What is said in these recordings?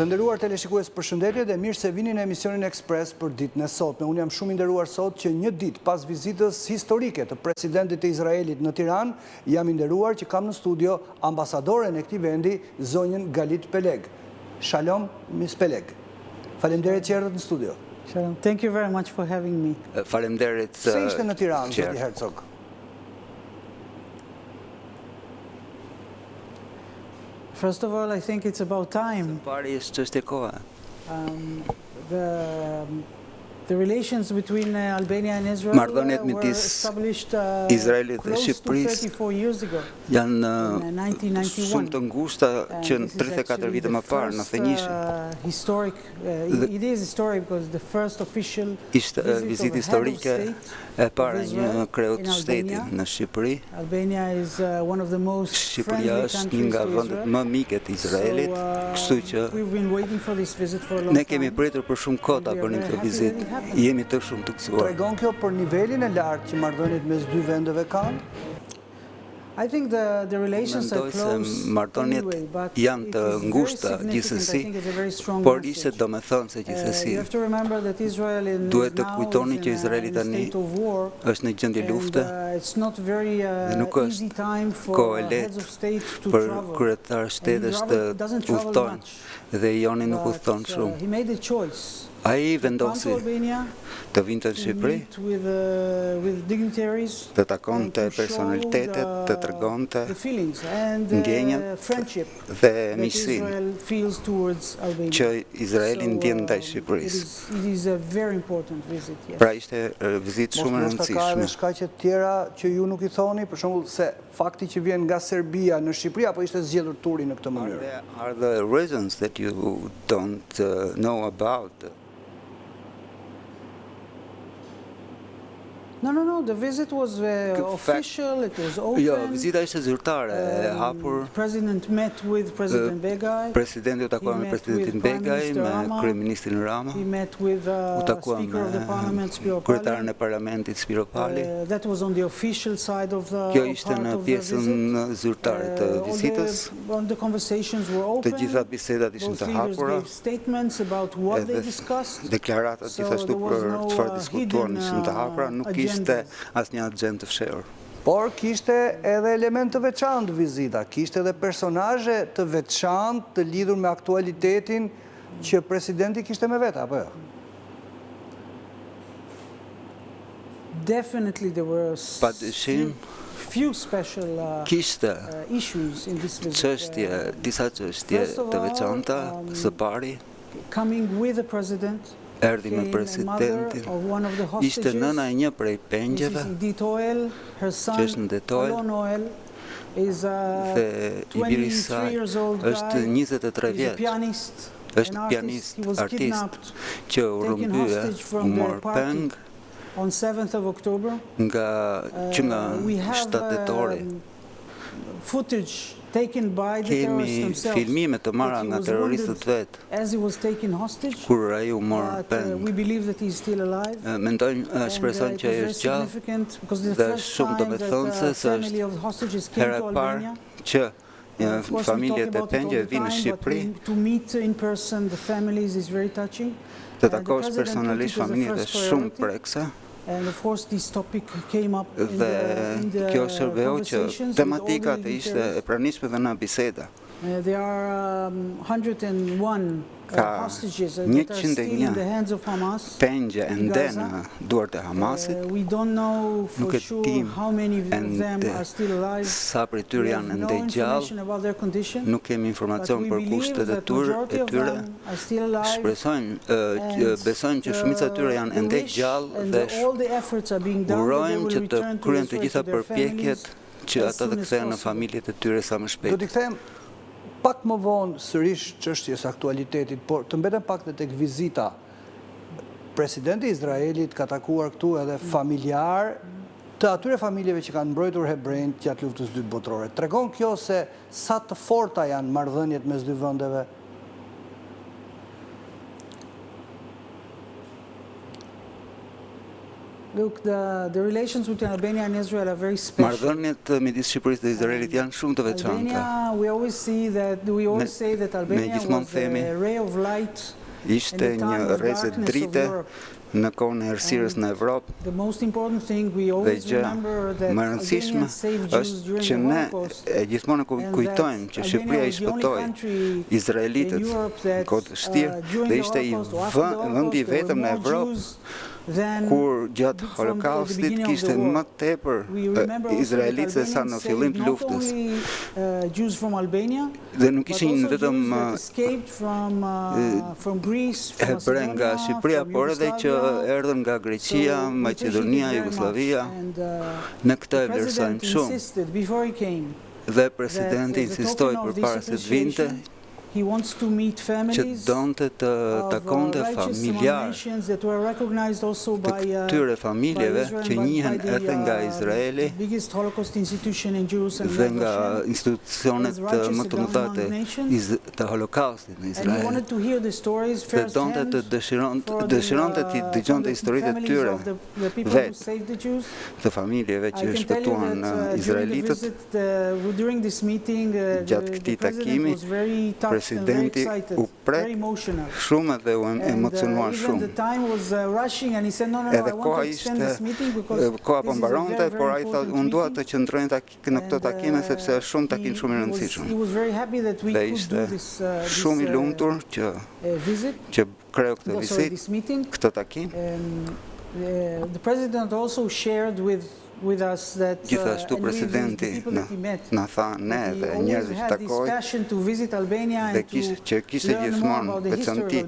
Të nderuar teleshikues, përshëndetje dhe mirë se vini në emisionin Ekspres për ditën e sotme. Unë jam shumë i nderuar sot që një ditë pas vizitës historike të presidentit të Izraelit në Tiranë, jam i nderuar që kam në studio ambasadoren e këtij vendi, zonjën Galit Peleg. Shalom, Miss Peleg. Faleminderit që erdhët në studio. Shalom. Thank you very much for having me. Faleminderit. Se ishte në Tiranë, zoti Hercog? First of all, I think it's about time. Pari është çështje kohe. The relations between Albania and Israel Marrëdhëniet were midis established Izraelit dhe close to Shqipërisë 34 years ago. Janë in 1991. shumë të ngushta që And në this is 34 actually vite më the parë në first, Fenjishin. Historic, it is historic because the first official Ishte visit of vizitë a head of historike state e para of një Israel kreu in të shtetit Albania. në Shqipëri. Albania is one of the most Shqipëria friendly është një countries nga to vendet Israel. më mike të Izraelit, kështu që We've been waiting for this visit for a long ne kemi time. pritur për shumë kohë ta And we are bënim very këtë happy vizitë. that it happened. Jemi të shumë të gëzuar. Tregon kjo për nivelin e lartë që marrëdhëniet mes dy vendeve kanë? I think the relations are Mendoj se close marrëdhëniet anyway, but janë it të is very ngushta significant. gjithsesi, I think it's a very strong por message. ishte domethënëse gjithsesi. You have to remember that Israel Duhet të now kujtoni is që Izraeli in a tani state of war, është në gjendje lufte and it's not very dhe nuk easy është time for kohë e heads of lehtë state to për travel. kryetar shtetesh të Doesn't travel udhtojnë much. dhe Joni nuk But, udhton shumë. he made a choice. Ai To come vendosi to Albania, të vinte në to Shqipëri, meet with dignitaries, të takonte and to show personalitetet, të tregonte the feelings and ndjenjat friendship dhe that miqësinë Israel feels towards Albania. që Izraeli ndjen ndaj It Shqipërisë. is a very important visit, yes. Pra ishte vizitë shumë e Mos ndoshta ka edhe rëndësishme. shkaqe të tjera që ju nuk i thoni, për shembull se fakti që vjen nga Serbia në Shqipëri apo ishte zgjedhur turi në këtë mënyrë? Are the reasons that you don't know about? No, the visit was official, it was open. Jo, vizita ishte zyrtare, e hapur. The president met with President Begay. Presidenti u takua me presidentin Begay, me kryeministrin Rama. He met with U takua Speaker of the Parliament, Spiro kryetarin e Pali. parlamentit Spiro Pali. That was on the official side of the Kjo ishte part në of the pjesën visit. zyrtare të vizitës. All the conversations were open. Të gjitha bisedat ishin Both të leaders hapura. gave statements about what they Edhe discussed. deklaratat So gjithashtu there was për no, çfarë diskutuan hidden, ishin të hapura, nuk ishte agendas. asnjë agjendë të fshehur. Por kishte edhe element të veçantë vizita, kishte edhe personazhe të veçantë të lidhur me aktualitetin që presidenti kishte me vete, apo jo? Definitely there were Padyshim few special kishte issues in this visit. çështje, disa çështje First of të all, veçanta. Së pari, Coming with the president, erdhi me came a mother presidentin. of one of the Ishte hostages. nëna e një prej pengjeve, Mrs. Edith Oel, her son, që është në Detoil, Alon Oel, is a dhe i biri i 23 saj years old është guy. 23 He's a vjeç. pianist, Është an pianist, He was artist, kidnapped që u taken rrëmbye, hostage u from their mor party peng on 7th of October. që nga We have 7 tetori. footage taken by the terrorists Kemi themselves. filmime të marra that he nga was terroristët wounded vetë, as he was taken hostage. kur ai u mor But peng. we believe that he's still alive. Mendojnë, And, shpresojnë it që was ai very është gjallë, significant because the dhe first shumë time that domethënëse se family është of the hostages came hera to e parë Albania. që Of course, we talk familjet e about it all pengjeve the vinë në time, but Shqipëri to meet in person the families is very touching. të The takosh president personalisht took it as a familjet e first shumë priority. prekse. And of course this topic came up in Dhe the kjo shërbeu që conversations with tematika all the të ishte leaders. e pranishme dhe në biseda. There are 101 Ka hostages that are still in the hands of Hamas. Pengje in ende Gaza. në duart e Hamasit. We don't know Nuk for e sure dim how many of them ende are still alive. sa prej tyre We janë have no ende gjallë. information about their condition. Nuk kemi But informacion we për believe kushtet e that tyre, majority of them are still alive. Shpresojnë, And, besojnë që shumica e tyre janë the ende wish gjallë and dhe all the efforts are being done that they urojmë will që të return to kryen të Israel, gjitha to their përpjekjet families që as ata të soon as kthehen në possible. familjet e tyre sa më Do shpejt. t'i kthem pak më vonë sërish çështjes aktualitetit, por të mbeten pak dhe tek vizita. Presidenti i Izraelit ka takuar këtu edhe familjar të atyre familjeve që kanë mbrojtur hebrejt gjatë luftës së dytë botërore. Tregon kjo se sa të forta janë marrëdhëniet mes dy vendeve? Look, the relations between Albania and Israel are very special. Marrëdhëniet midis Shqipërisë dhe Izraelit janë shumë të veçanta. Albania, we always say that Albania was a ray of light ishte një rrezë drite në kohën e errësirës në Evropë. The most important thing we always remember that më e rëndësishme është që ne gjithmonë kujtojmë që Shqipëria I shpëtoi izraelitët në kohë të vështirë dhe ishte vendi I vetëm në Evropë kur gjatë Holokaustit kishte më tepër izraelitë se sa në fillim të luftës. Dhe nuk ishin vetëm hebre nga Shqipëria, por edhe që erdhën nga Greqia, Maqedonia, Jugoslavia. Ne këtë e vlerësojmë shumë. Dhe presidenti insistoi përpara se të vinte që donte të takonte familjarë të këtyre familjeve që njihen edhe nga Izraeli dhe nga institucionet më të mëdha të Holokaustit në Izrael. Dhe donte të dëshironte të dëgjonte historitë e tyre vetë të familjeve që shpëtuan izraelitët. Gjatë këtij takimi presidenti u prek shumë dhe u emocionuar shumë. Edhe koha ishte, koha po mbaronte, por ai tha, unë dua të qëndroj në këto takime sepse është shumë takim shumë I rëndësishëm. Dhe ishte shumë I lumtur që kreu këtë vizitë, këtë takim. The president also shared with us that Gjithashtu presidenti na tha ne dhe njerëzit që takoi dhe që kishte gjithmonë veçanti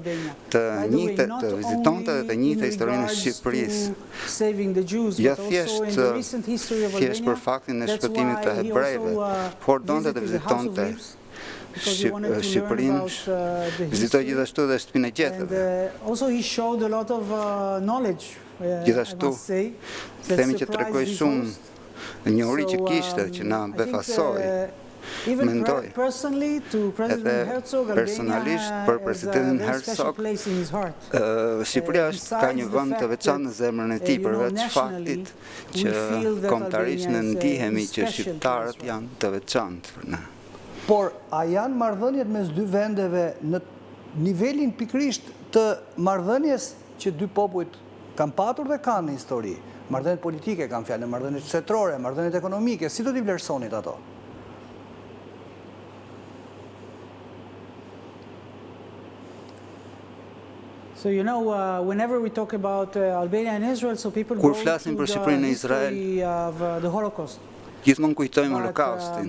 të njëjtë të vizitonte dhe të njëjtë historinë e Shqipërisë. Ja thjesht për faktin e shpëtimit të hebrejve, por donte të vizitonte Shqipërinë, vizitoi gjithashtu dhe shtëpinë e gjetëve. Also he showed a lot of knowledge. Gjithashtu, themi që tregoi shumë njohuri që kishte, që na befasoi. Mendoj, edhe personalisht për presidentin Herzog, Shqipëria ka një vend të veçantë në zemrën e tij përveç faktit që kombëtarisht ne ndihemi që shqiptarët janë të veçantë për ne. Por, a janë marrëdhëniet mes dy vendeve në nivelin pikrisht të marrëdhënies që dy popujt kanë patur dhe kanë në histori? Marrëdhëniet politike kanë fjalë, marrëdhëniet shtetërore, marrëdhëniet ekonomike, si do t'i vlerësonit ato? So you know, whenever we talk about Albania and Israel, so people go Kur flasim për Shqipërinë e Izrael, of the Holocaust. Gjithmonë kujtojmë Holokaustin.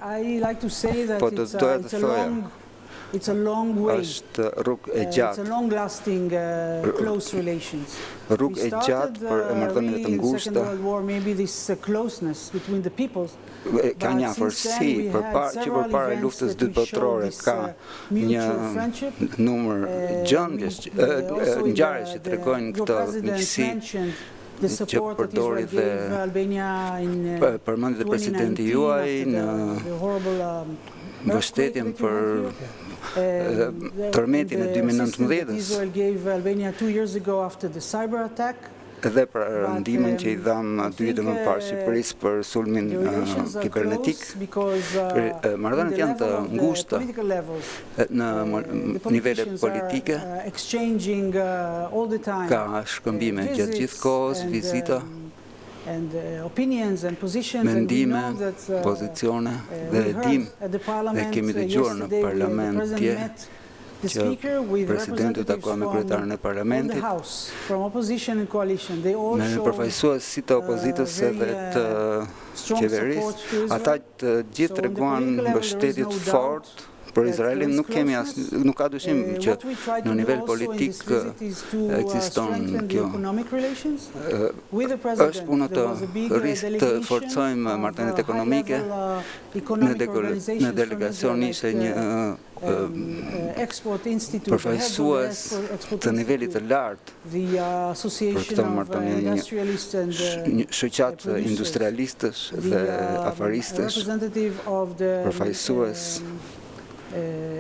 I like to say that it's a long way. Është rrugë e gjatë. It's a long-lasting close relations. Rrugë e gjatë për marrëdhënie të ngushta. Maybe this closeness between the peoples. Ka një afërsi që përpara luftës dytë botërore ka një numër ngjarje që tregojnë këtë miqësi që përdori dhe përmendi dhe presidenti juaj në mbështetjen për tërmetin e 2019-s edhe për ndihmën që I dham 2 vite më parë Shqipërisë për sulmin kibernetik. Marrëdhëniet janë të ngushta në nivele politike, ka shkëmbime gjatë gjithë kohës, vizita, mendime, pozicione dhe dim dhe kemi dëgjuar në parlament tje që presidenti takoi me kryetarin e parlamentit, me përfaqësuesit të opozitës edhe të qeverisë, ata të gjithë treguan mbështetje të fortë për Izraelin. Nuk ka dyshim që në nivel politik ekziston kjo. Është punë të forcojmë marrëdhëniet ekonomike. Në delegacion ishte një përfaqësues të nivelit të lartë për këtë marrëdhënie, një shoqat industrialistësh dhe afaristësh, përfaqësues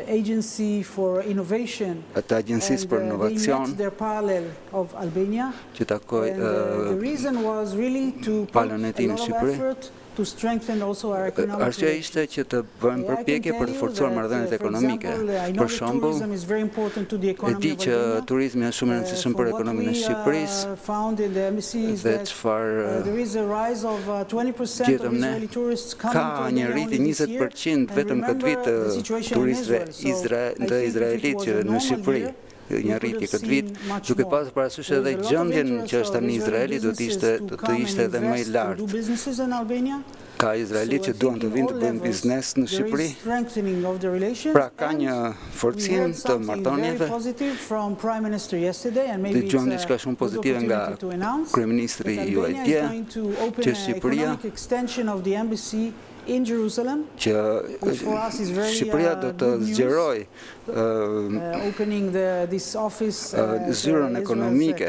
agency for innovation. Atë agjencisë për inovacion. They met their parallel of Albania. Që takoi the reason was really to put a lot of effort to strengthen also our economic relations. Arsyeja ishte që të bëjmë përpjekje për të forcuar marrëdhëniet ekonomike. Për shembull, e di që turizmi është shumë i rëndësishëm për ekonominë e Shqipërisë. Dhe çfarë gjetëm ne, ka një rritje 20% vetëm këtë vit të turistëve të izraelitë që në Shqipëri. Një rritje këtë vit, duke pasur parasysh edhe gjendjen që është tani Izraeli, do të ishte edhe më i lartë. Ka izraelitë që duan të vinë të bëjnë biznes në Shqipëri. Pra ka një forcim të marrëdhënieve. Dëgjojmë diçka shumë pozitive nga kryeministri juaj dje, që Shqipëria që Shqipëria do të zgjeroj zyrën ekonomike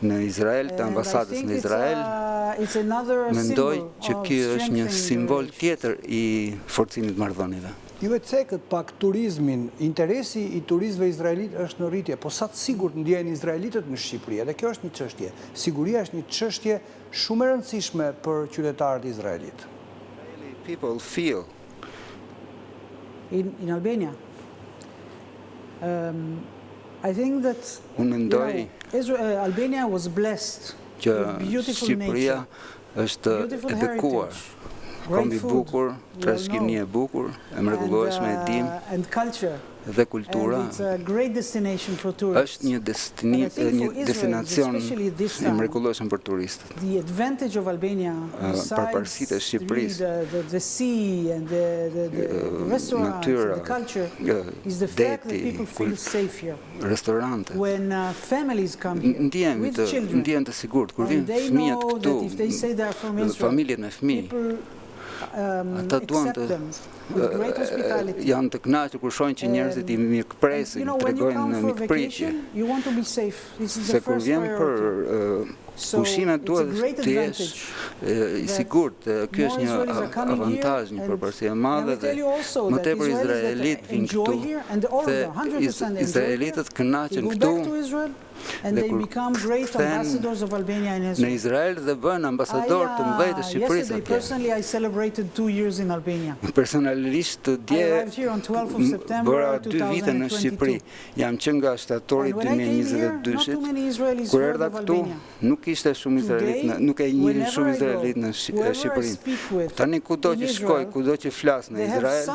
në Izrael, të ambasadës në Izrael. Mendoj që ky është një simbol tjetër i forcimit marrëdhënieve. Ju e cekët pak turizmin, interesi i turistëve izraelit është në rritje, po sa të sigurt ndjejnë izraelitët në Shqipëri, edhe kjo është një çështje. Siguria është një çështje shumë e rëndësishme për qytetarët izraelit. People feel in Albania. I think that Albania was blessed with beautiful nature. Është e bekuar, kombi bukur, trashëgimi e bukur, e mrekullueshme e dim, dhe kultura. Është një destinacion i mrekullueshëm për turistët. Përparësitë e Shqipërisë, natyra, deti, restorante. Ndjen të sigurt kur vinë fëmijët këtu, familjet me fëmijë. Ata duan të janë të kënaqur kur shohin që njerëzit i mirëpresin, tregojnë në mikpritje. Se kur vjen për pushimet duhet të jesh i sigurt. Ky është një avantazh, një përparësi e madhe dhe më tepër izraelitë vinë këtu dhe izraelitët kënaqen këtu. Dhe kur kthehen në Izrael dhe bëhen ambasador të mëdhenj të Shqipërisë atje. Personalisht dje bëra 2 vite në Shqipëri. Jam qenë nga shtatori 2022-shit. Kur erdha këtu, nuk ishte shumë izraelit, nuk e njihnin shumë izraelit në Shqipëri. Tani kudo që shkoj, kudo që flas në Izrael,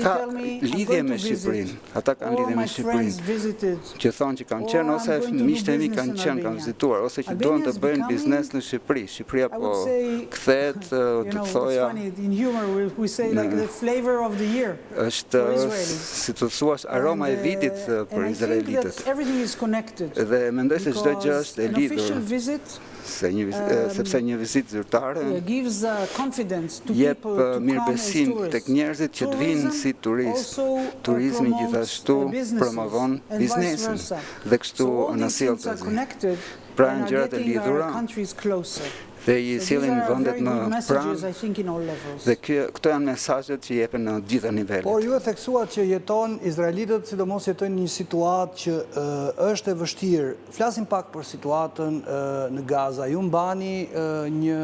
ka lidhje me Shqipërinë. Ata kanë lidhje me Shqipërinë. Që thonë që kanë qenë, ose miqtë e mi kanë qenë, kanë vizituar, ose që duan të bëjnë biznes në Shqipëri. Shqipëria po kthehet, të thoja, është, si të thuash, aroma e vitit për izraelitët. Dhe mendoj se çdo gjë është e lidhur. Sepse një vizitë zyrtare jep mirëbesim tek njerëzit që të vinë si turistë. Turizmi gjithashtu promovon biznesin dhe kështu në sjellje. Pra janë gjërat e lidhura dhe i sjellin vendet më pranë. Dhe këto janë mesazhet që jepen në të gjitha nivelet. Por ju e theksuat që jeton izraelitët, sidomos jetojnë një situatë që është e vështirë. Flasim pak për situatën në Gaza. Ju mbani një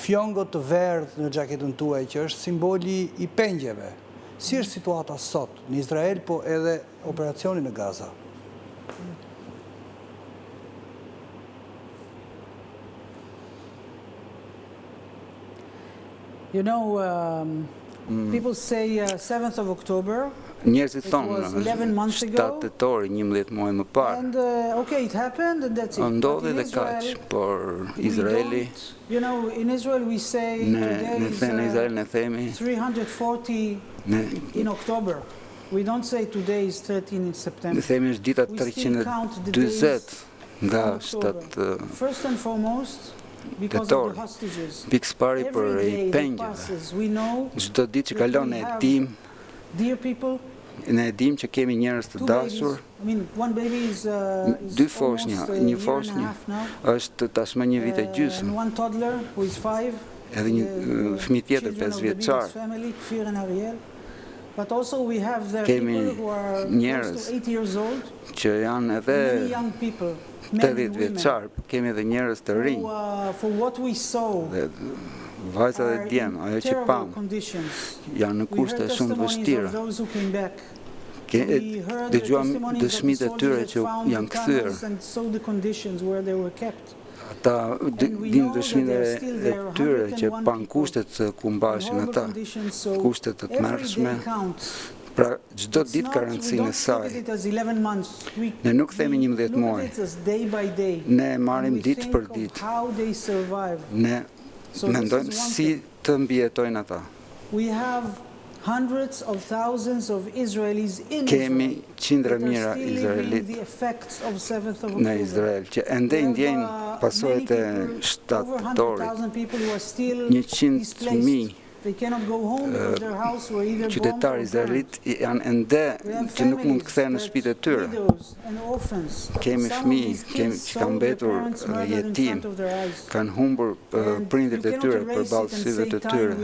fjongo të verdhë në xhaketën tuaj që është simboli i pengjeve. Si është situata sot në Izrael, po edhe operacioni në Gaza? You know, people say 7th of October. Njerëzit thonë 7 tetor, 11 muaj më parë. And okay, it happened and that's it. Ndodhi dhe kaq, por Izraeli, you know, in Israel we say today is 340 in October. We don't say today is 13 in September. Ne themi është dita 340 nga 7. First and foremost, tetor, pikëspari për i pengjeve. Çdo ditë që kalon e dim, ne e dim që kemi njerëz të dashur. 2 foshnja, një foshnjë është tashmë 1 vit e gjysmë. Edhe një fëmijë tjetër 5 vjeçar. kemi njerëz që janë edhe 80 vjeçar, kemi edhe njerëz të rinj. Dhe vajza dhe djem, ajo që pam, janë në kushte shumë të vështira. Dëgjuam dëshmitë e tyre që janë kthyer. Ata din dëshmitë e tyre që pan kushtet ku mbashin ata, kushtet të tmerrshme. Pra, çdo ditë ka rëndësinë e saj. Ne nuk themi 11 muaj. Ne marrim ditë për ditë. Ne mendojmë si të mbijetojnë ata. Kemi qindra mijëra izraelitë në Izrael që ende ndjejnë pasojat e shtatëtorit. 100.000 qytetarë izraelit janë ende që nuk mund të kthehen në shtëpitë e tyre. Kemi fëmijë që kanë mbetur jetim, kanë humbur prindërit e tyre përballë syve të tyre.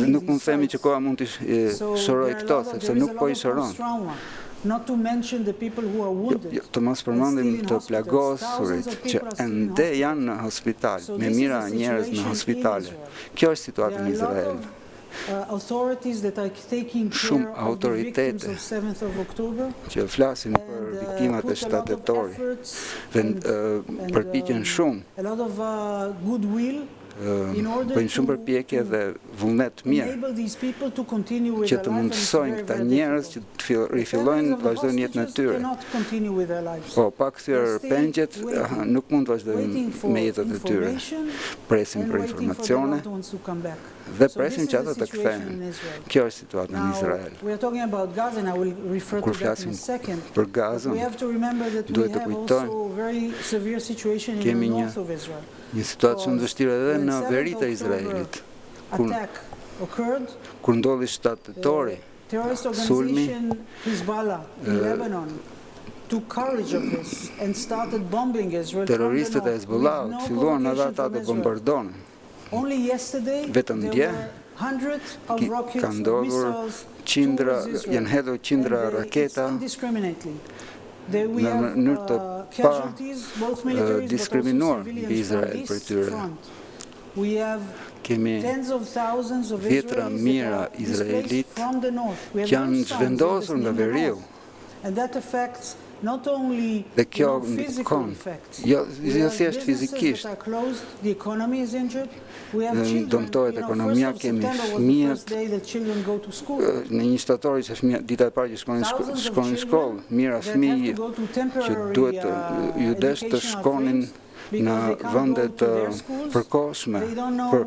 Nuk mund të themi që koha mund të shërojë këto, sepse nuk po i shëron. Të mos përmendim të plagosurit që ende janë në hospital, me mira njerëz në hospitale. Kjo është situata në Izrael. Shumë autoritete që flasin për viktimat e shtatëtorit dhe përpiqen shumë, bëjnë shumë përpjekje dhe vullnet mirë që të mundësojnë këta njerëz që të rifillojnë të vazhdojnë jetën e tyre. Po, pa kthyer pengjet, nuk mund të vazhdojnë me jetën e tyre. Presim për informacione dhe presim që ata të kthehen. Kjo është situata në Izrael. Kur flasim për Gazën, duhet të kujtojmë kemi një situatë shumë të vështirë edhe në veritë e Izraelit. Kur ndodhi shtatëtori, sulmi, terroristët e Hezbollahut filluan edhe ata të bombardonin. Vetëm dje ka ndodhur janë hedhur qindra raketa në mënyrë të pa diskriminuar mbi Izrael për tyre. Kemi dhjetra mijëra izraelit që janë zhvendosur nga veriu. Dhe kjo ndikon, jo thjesht fizikisht, dëmtohet ekonomia, kemi fëmijët, në një shtatori që fëmijët dita e parë që shkonin në shkollë, mira fëmijë që duhet ju desh të shkonin në vendet të përkohshme për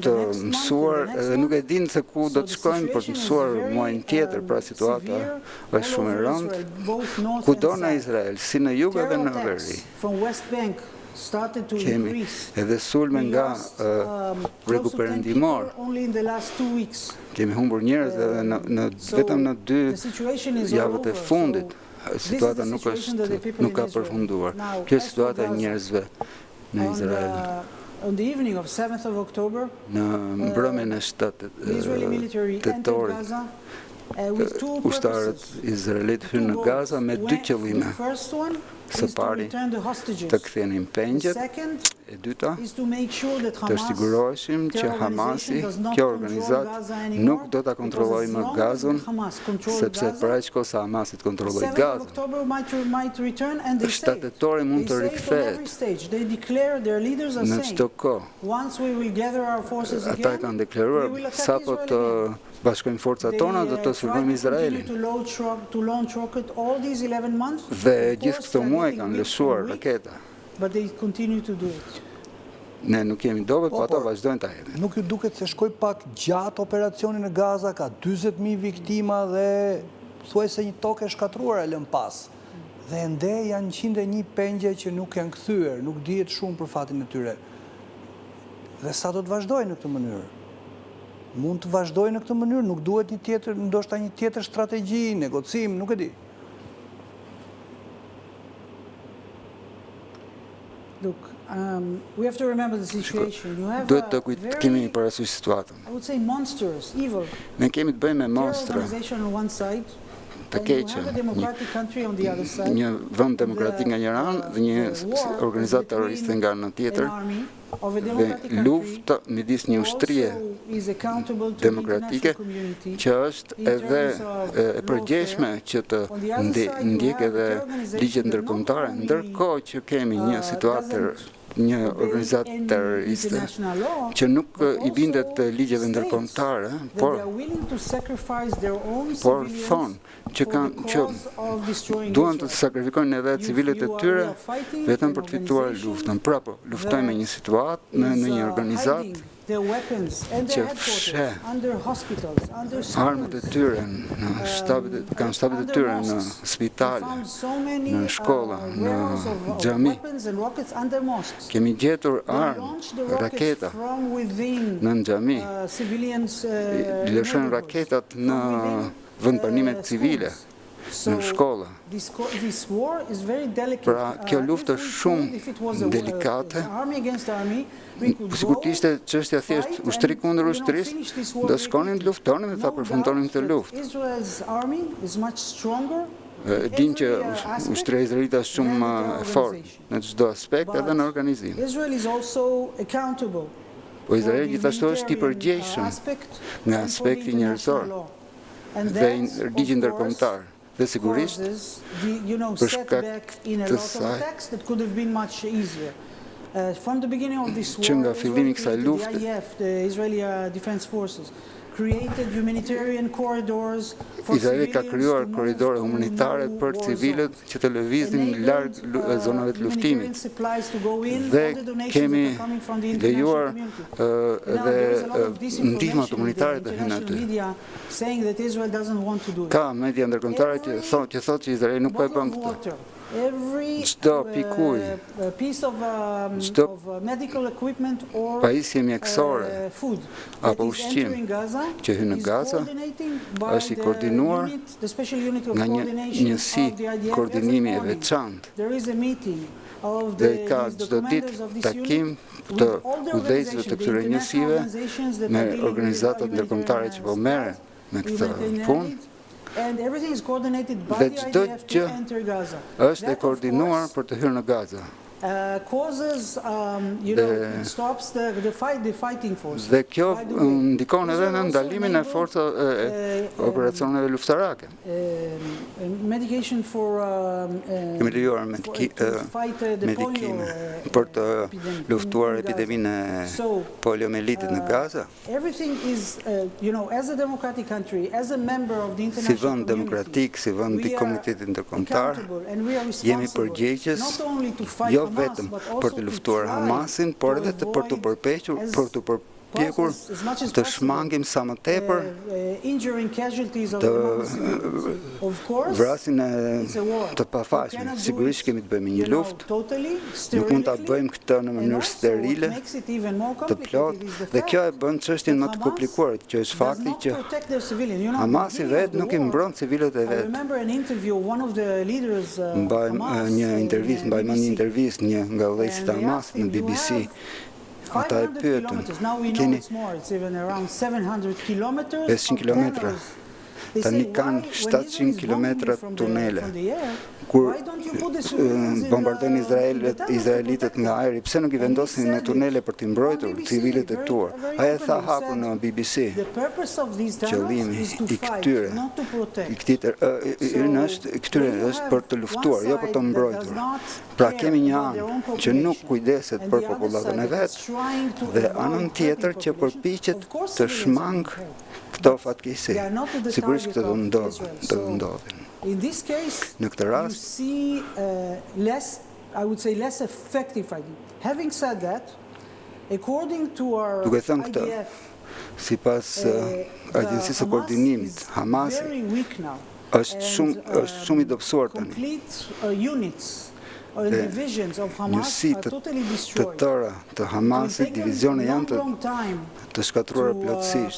të mësuar dhe nuk e din se ku do të shkojnë për të mësuar muajin tjetër, pra situata është shumë e rëndë kudo në Izrael, si në jug edhe në veri. Kemi edhe sulme nga bregu perëndimor. Kemi humbur njerëz edhe vetëm në 2 javët e fundit. Situata nuk ka përfunduar. Kjo është situata e njerëzve në Izrael. Në mbrëmjen e 7 tetorit, ushtarët izraelit hynë në Gaza me 2 qëllime. Së pari, të kthenin pengjet, e dyta, të siguroheshim që Hamasi, kjo organizat, nuk do të kontrollojë më Gazën, sepse për aq kohë sa Hamasi të kontrollojë Gazën, shtatetori mund të rikthehet në çdo kohë. Ata kanë deklaruar sapo të bashkojmë forcat tona do të sulmojmë Izraelin. Dhe gjithë këto muaj kanë lëshuar raketa. Ne nuk jemi dobët, po ata vazhdojnë ta hedhin. Nuk ju duket se shkoi pak gjatë operacioni në Gaza, ka 40.000 viktima dhe thuajse një tokë e shkatruar e lën pas. Dhe ende janë 101 pengje që nuk janë kthyer, nuk dihet shumë për fatin e tyre. Dhe sa do të vazhdojnë në këtë mënyrë? Mund të vazhdojnë në këtë mënyrë, nuk duhet një tjetër, ndoshta një tjetër strategji, negocim, nuk e di. Look, we have to remember the situation. You have Duhet të kemi parasysh situatën. I would say monsters, evil. Ne kemi të bëjmë me monstra Organization on one side, të and you keqe, have a democratic country on the other side. një vend demokratik nga një anë dhe një organizatë terroriste nga ana tjetër. Dhe lufta midis një ushtrie demokratike që është edhe e përgjeshme që të ndjek edhe ligjet ndërkombëtare, ndërkohë që kemi një situatë një organizatë terroriste që nuk I bindet ligjeve ndërkombëtare, por thonë që duan të sakrifikojnë edhe civilet e tyre vetëm për të fituar luftën. Pra po, luftojnë me një situatë, në një organizatë që fshe armët e tyre, kanë shtabet e tyre në spitale, në shkolla, në xhami. Kemi gjetur armë, raketa në xhami. Lëshojnë raketat në vendbanimet civile, në shkolla. Pra, kjo luftë është shumë delikate. Sikur të ishte çështja thjesht ushtri kundër ushtrisë, do shkonin të luftonin dhe ta përfundonin këtë luftë. Din që ushtria izraelite është shumë e fortë në çdo aspekt edhe në organizim. Po Izraeli gjithashtu është I përgjegjshëm nga aspekti njerëzor dhe ligji ndërkombëtar. Dhe sigurisht, për shkak të saj, që nga fillimi I kësaj lufte, Izraeli ka krijuar korridore humanitare për civilët që të lëviznin larg zonave të luftimit. Dhe kemi lejuar edhe ndihmat humanitare të hynë aty. Ka media ndërkombëtare që thotë që Izraeli nuk po e bën këtë. Çdo pikuj, çdo pajisje mjekësore apo ushqim që hyn në Gaza është I koordinuar nga një njësi koordinimi e veçantë. Dhe ka çdo ditë takim të udhëheqësve të këtyre njësive me organizatat ndërkombëtare që po merren me këtë punë. Dhe çdo gjë është e koordinuar për të hyrë në Gaza. Dhe kjo ndikon edhe në ndalimin e operacioneve luftarake. Kemi lejuar medikime për të luftuar epideminë e poliomelitit në Gaza. Si vend demokratik, si vend I komunitetit ndërkombëtar, jemi përgjegjës jo vetëm për të luftuar Hamasin, por edhe për të përpjekur të shmangim sa më tepër të vrasin të pafashme. Sigurisht kemi të bëjmë një luftë, nuk mund ta bëjmë këtë në mënyrë sterile, të plotë, dhe kjo e bën çështjen më të komplikuar, që është fakti që Hamasi vetë nuk I mbron civilët e vet. Mbajmë një intervistë një nga udhëheqësit e Hamasit në BBC. Ata e pyetën, keni 500 kilometra, tani kanë 700 kilometra tunele. Kur bombardojnë izraelitët nga ajri, pse nuk I vendosin në tunele për të mbrojtur civilët e tuaj? Ai e tha hapur në BBC. Qëllimi I këtyre është për të luftuar, jo për të mbrojtur. Pra kemi një anë që nuk kujdeset për popullatën e vet, dhe anën tjetër që përpiqet të shmang këto fatkeqësi. Sigurisht këtë do të ndodhin. Në këtë rast, duke thënë këtë, sipas Agjencisë së Koordinimit, Hamasi është shumë I dobësuar tani. Njësitë të tëra të Hamasit, divizione janë të shkatruara plotësisht.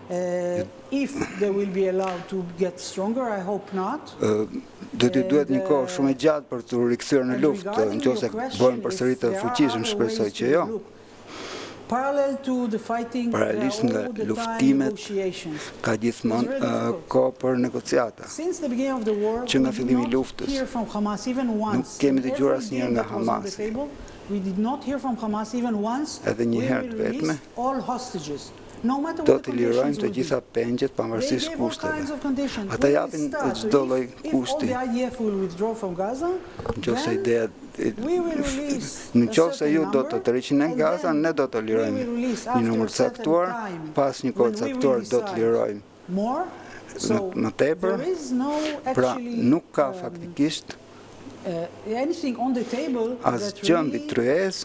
If they will be allowed to get stronger, I hope not. Do t'i duhet një kohë shumë e gjatë për të rikthyer në luftë, nëse bëhen përsëri të fuqishëm, shpresoj që jo. Paralelisht nga luftimet, ka gjithmonë kohë për negociata. Që nga fillimi i luftës, nuk kemi dëgjuar asnjëherë nga Hamasi. Edhe një herë të vetme, do të lirojnë të gjitha pengjet pavarësisht kushteve. Ata japin çdo lloj kushti. Nëse ju do të tërhiqni nga Gaza, ne do të lirojmë një numër të caktuar, pas një kohë të caktuar do të lirojmë më tepër. Pra nuk ka faktikisht asgjë mbi tryezë,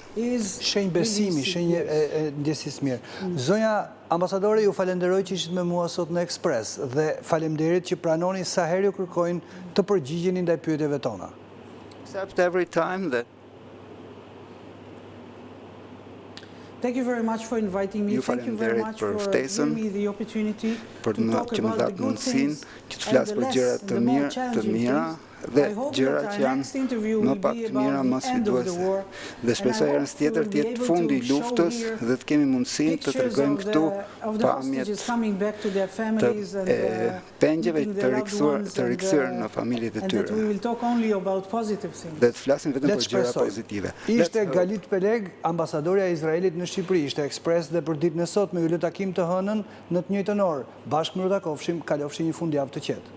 shenjë besimi, shenjë ndjesisë mirë. Zonja ambasadore, ju falenderoj që ishit me mua sot në Ekspres dhe faleminderit që pranoni sa herë ju kërkojnë të përgjigjeni ndaj pyetjeve tona. Except every time that Thank you very much for inviting me. Thank you very much for giving me the opportunity to talk about the good things and the less, the more challenging things. Dhe gjëra që janë më pak të mira më sfiduese. Dhe shpresoj herën tjetër të jetë fundi i luftës dhe të kemi mundësinë të tregojmë këtu pamjet të pengjeve të rikthyer në familjet e tyre. Dhe të flasim vetëm për gjëra pozitive. Ishte Galit Peleg, ambasadorja e Izraelit në Shqipëri, ishte Ekspres dhe për ditën e sotme ylli takim të Hënën në të njëjtën orë. Bashkë mirë takofshim, kalofshi një fundjavë të qetë.